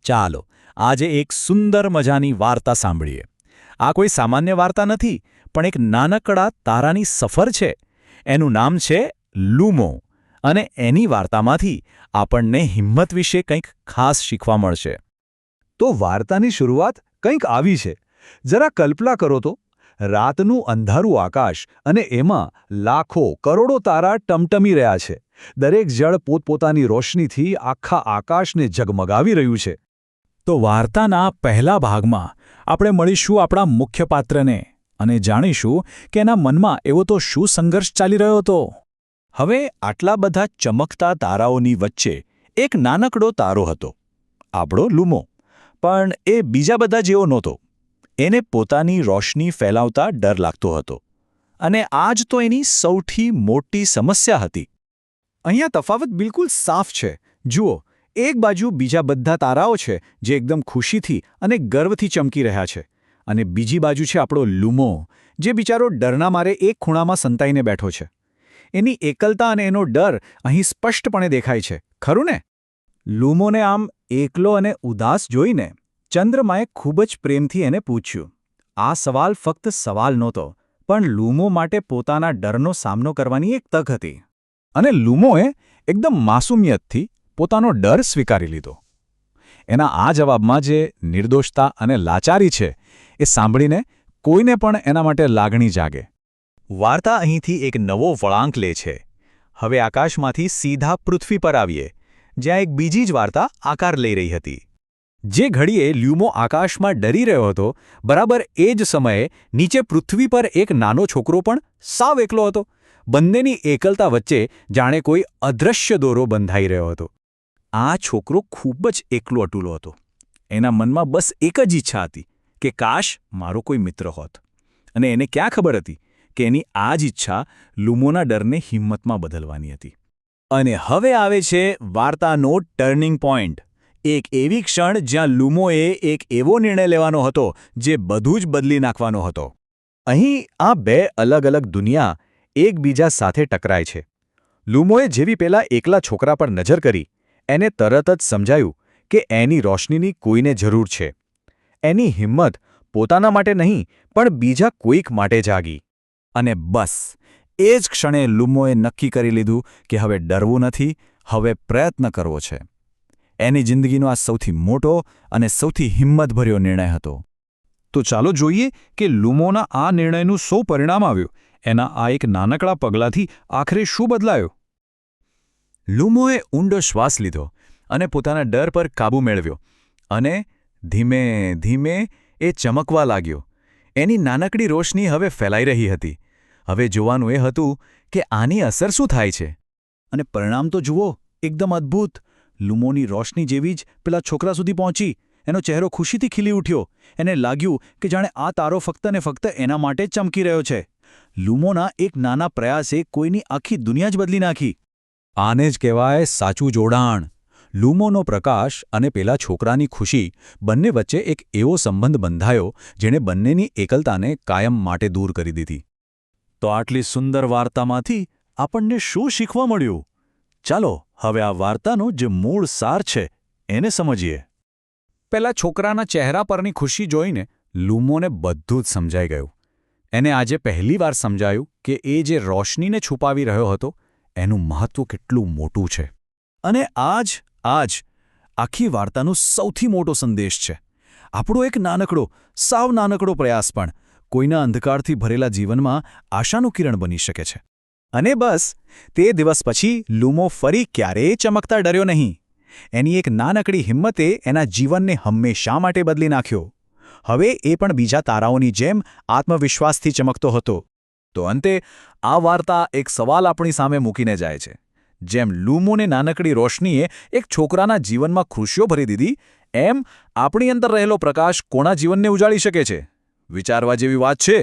ચાલો આજે એક સુંદર મજાની વાર્તા સાંભળીએ. આ કોઈ સામાન્ય વાર્તા નથી, પણ એક નાનકડા તારાની સફર છે. એનું નામ છે લૂમો, અને એની વાર્તામાંથી આપણને હિંમત વિશે કંઈક ખાસ શીખવા મળશે. તો વાર્તાની શરૂઆત કંઈક આવી છે. જરા કલ્પના કરો તો, રાતનું અંધારું આકાશ અને એમાં લાખો કરોડો તારા ટમટમી રહ્યા છે. દરેક જળ પોતપોતાની રોશનીથી આખા આકાશને જગમગાવી રહ્યું છે. તો વાર્તાના પહેલા ભાગમાં આપણે મળીશું આપણા મુખ્ય પાત્રને અને જાણીશું કે એના મનમાં એવો તો શું સંઘર્ષ ચાલી રહ્યો હતો. હવે આટલા બધા ચમકતા તારાઓની વચ્ચે એક નાનકડો તારો હતો, આપણો લૂમો. પણ એ બીજા બધા જેવો નહોતો. એને પોતાની રોશની ફેલાવતા ડર લાગતો હતો, અને આ જ તો એની સૌથી મોટી સમસ્યા હતી. અહીંયા તફાવત બિલકુલ સાફ છે. જુઓ, એક બાજુ બીજા બધા તારાઓ છે જે એકદમ ખુશીથી અને ગર્વથી ચમકી રહ્યા છે, અને બીજી બાજુ છે આપણો લૂમો, જે બિચારો ડરના મારે એક ખૂણામાં સંતાઈને બેઠો છે. એની એકલતા અને એનો ડર અહીં સ્પષ્ટપણે દેખાય છે, ખરું ને? લૂમોને આમ એકલો અને ઉદાસ જોઈને ચંદ્રમાએ ખૂબ જ પ્રેમથી એને પૂછ્યું. આ સવાલ ફક્ત સવાલ નહોતો, પણ લૂમો માટે પોતાના ડરનો સામનો કરવાની એક તક હતી. અને લૂમોએ એકદમ માસૂમિયતથી પોતાનો ડર સ્વીકારી લીધો. એના આ જવાબમાં જે નિર્દોષતા અને લાચારી છે, એ સાંભળીને કોઈને પણ એના માટે લાગણી જાગે. વાર્તા અહીંથી એક નવો વળાંક લે છે. હવે આકાશમાંથી સીધા પૃથ્વી પર આવીએ, જ્યાં એક બીજી જ વાર્તા આકાર લઈ રહી હતી. જે ઘડીએ લ્યુમો આકાશમાં ડરી રહ્યો હતો, બરાબર એ જ સમયે નીચે પૃથ્વી પર એક નાનો છોકરો પણ સાવ એકલો હતો. બંનેની એકલતા વચ્ચે જાણે કોઈ અદૃશ્ય દોરો બંધાઈ રહ્યો હતો. આ છોકરો ખૂબ જ એકલો અટૂલો હતો. એના મનમાં બસ એક જ ઈચ્છા હતી કે કાશ મારો કોઈ મિત્ર હોત. અને એને ક્યાં ખબર હતી કે એની આ જ ઈચ્છા લૂમોના ડરને હિંમતમાં બદલવાની હતી. અને હવે આવે છે વાર્તાનો ટર્નિંગ પોઈન્ટ. એક એવી ક્ષણ જ્યાં લૂમોએ એક એવો નિર્ણય લેવાનો હતો જે બધું જ બદલી નાખવાનો હતો. અહીં આ બે અલગ અલગ દુનિયા એકબીજા સાથે ટકરાય છે. લૂમોએ જેવી પેલા એકલા છોકરા પર નજર કરી, એને તરત જ સમજાયું કે એની રોશનીની કોઈને જરૂર છે. એની હિંમત પોતાના માટે નહીં, પણ બીજા કોઈક માટે જાગી. અને બસ એ જ ક્ષણે લૂમોએ નક્કી કરી લીધું કે હવે ડરવું નથી, હવે પ્રયત્ન કરવો છે. એની જિંદગીનો આ સૌથી મોટો અને સૌથી હિંમતભર્યો નિર્ણય હતો. તો ચાલો જોઈએ કે લૂમોના આ નિર્ણયનું શું પરિણામ આવ્યું. એના આ એક નાનકડા પગલાંથી આખરે શું બદલાયું? લૂમોએ ઊંડો શ્વાસ લીધો અને પોતાના ડર પર કાબૂ મેળવ્યો, અને ધીમે ધીમે એ ચમકવા લાગ્યો. એની નાનકડી રોશની હવે ફેલાઈ રહી હતી. હવે જોવાનું એ હતું કે આની અસર શું થાય છે. અને પરિણામ તો જુઓ, એકદમ અદ્ભુત. લૂમોની રોશની જેવી જ પેલા છોકરા સુધી પહોંચી. એનો ચહેરો ખુશીથી ખીલી ઉઠ્યો. એને લાગ્યું કે જાણે આ તારો ફક્ત ને ફક્ત એના માટે જ ચમકી રહ્યો છે. લૂમોના એક નાના પ્રયાસે કોઈની આખી દુનિયા જ બદલી નાખી. આને જ કહેવાય સાચું જોડાણ. લૂમોનો પ્રકાશ અને પેલા છોકરાની ખુશી, બંને વચ્ચે એક એવો સંબંધ બંધાયો જેણે બંનેની એકલતાને કાયમ માટે દૂર કરી દીધી. તો આટલી સુંદર વાર્તામાંથી આપણને શું શીખવા મળ્યું? ચાલો હવે આ વાર્તાનો જે મૂળ સાર છે એને સમજીએ. પેલા છોકરાના ચહેરા પરની ખુશી જોઈને લૂમોને બધું જ સમજાઈ ગયું. એને આજે પહેલીવાર સમજાયું કે એ જે રોશનીને છુપાવી રહ્યો હતો, એનું મહત્વ કેટલું મોટું છે. અને આજ આખી વાર્તાનો સૌથી મોટો સંદેશ છે. આપણો એક નાનકડો, સાવ નાનકડો પ્રયાસ પણ કોઈના અંધકારથી ભરેલા જીવનમાં આશાનું કિરણ બની શકે છે. અને બસ તે દિવસ પછી લૂમો ફરી ક્યારેય ચમકતા ડર્યો નહીં. એની એક નાનકડી હિંમતે એના જીવનને હંમેશા માટે બદલી નાખ્યો. હવે એ પણ બીજા તારાઓની જેમ આત્મવિશ્વાસથી ચમકતો હતો. તો અંતે આ વાર્તા એક સવાલ આપણી સામે મૂકીને જાય છે. જેમ લૂમોને નાનકડી રોશનીએ એક છોકરાના જીવનમાં ખુશીઓ ભરી દીધી, એમ આપણી અંદર રહેલો પ્રકાશ કોના જીવનને ઉજાળી શકે છે? વિચારવા જેવી વાત છે.